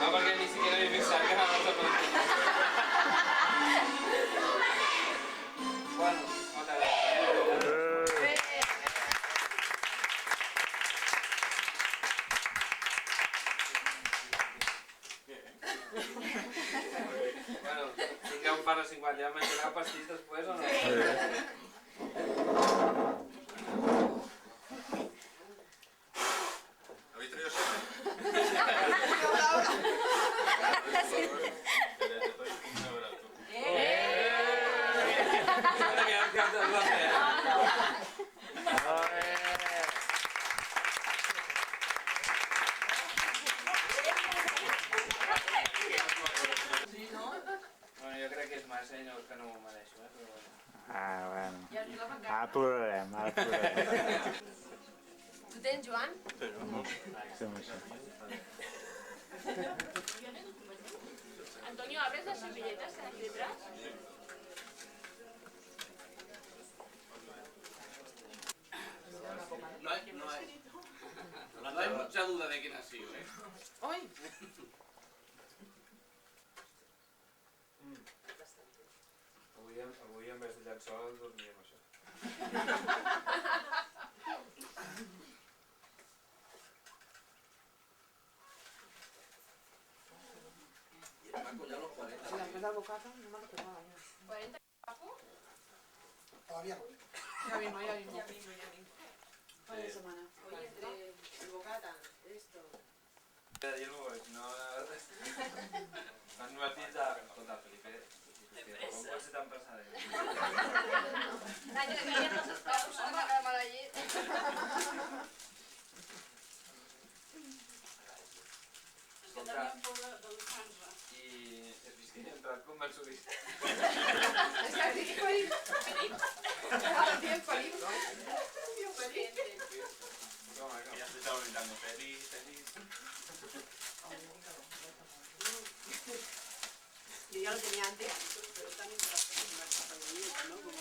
No, perquè ni siquiera m'he fixat que anaves a pel·lícula. Bueno, moltes gràcies. Bueno, tingueu un par de 50, ja menjareu pastís després o no? ¿Habéis traído siete? Sembla que hem cantat la fe. Bueno, jo crec que és massa i no, que no m'ho mereixo, però bueno. Ah, bueno. Ara plorarem, ara plorarem. Tu tens, Joan? Fem això. Antonio, ¿abres las servilletas que hay aquí detrás? No hay mucha duda de quién ha sido, ¿eh? ¡Ay! Avui en vez de llençol dormíem això. Y el Paco ya los 40. Si después del bocata no me acostumbraba ya. ¿40 Paco? Todavía no. Ya mismo, ya mismo. Para la semana. Oye, entre el bocata, esto... Dir-ho, no... M'han invertit de... Escolta, Felipe, com pots ser tan passadet? L'any que ve no s'estava usant la mala llet. Escolta, i has vist que hi ha entrat convençudista? Es que así que Felip. Ahora sí es Felip, ¿no? Home, que Ya se estaba gritando, feliz, feliz. Yo ya lo tenía antes, pero también para hacer ¿no? Como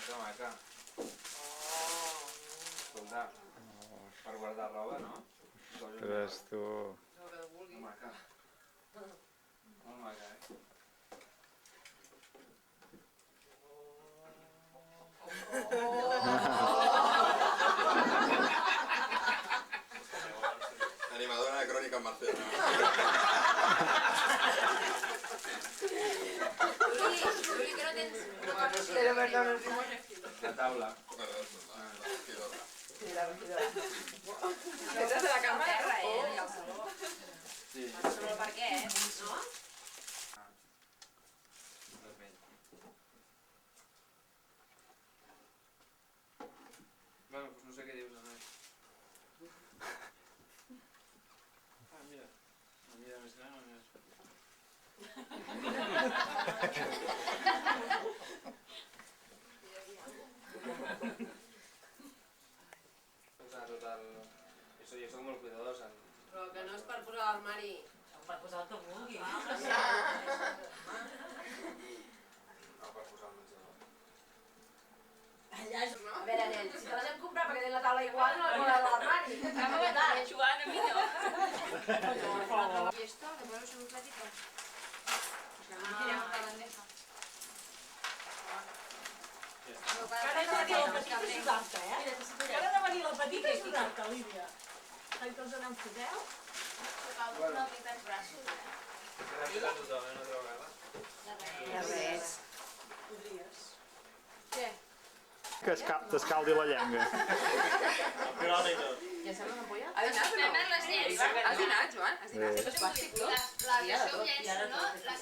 Que maca. Escolta, per guardar roba, no? Ostres, tu... Que maca. Molt maca, eh? Animadora de Crónicas Marcianas. Juli, que no tens... Pero perdón, La taula. Perdón, la regidora. sí, la regidora. Detrás de la cámara, I al saló. Sí. Però per què, no? Bueno, doncs no sé què dius, Anna. Ah, mira. Una mida més gran o una més petita? Posar tot el... Jo soc molt cuidadosa. Però que no és per posar l'armari. Per posar el que vulgui. No, per posar el menjador. Allà és... A veure, nen, si te les hem comprat perquè tens la taula igual, no la de l'armari. Joan, a mi no. I esto, le ponemos en un platito. Tiramos la bandeja. Ara ha de venir la petita a sudar-te, eh? Ara ha de venir la petita a sudar-te, Lídia. Ai, que us n'en foteu? No tinc tants braços, eh? Gràcies a tothom, una altra vegada. De res. Podries. Què? Que t'escaldi la llengua. ¿Ya sabes una polla? Has dinat o no? Has dinat, Joan? Has dinat? Sí. Esto es plàstic, no? Les que som llenços, no? Les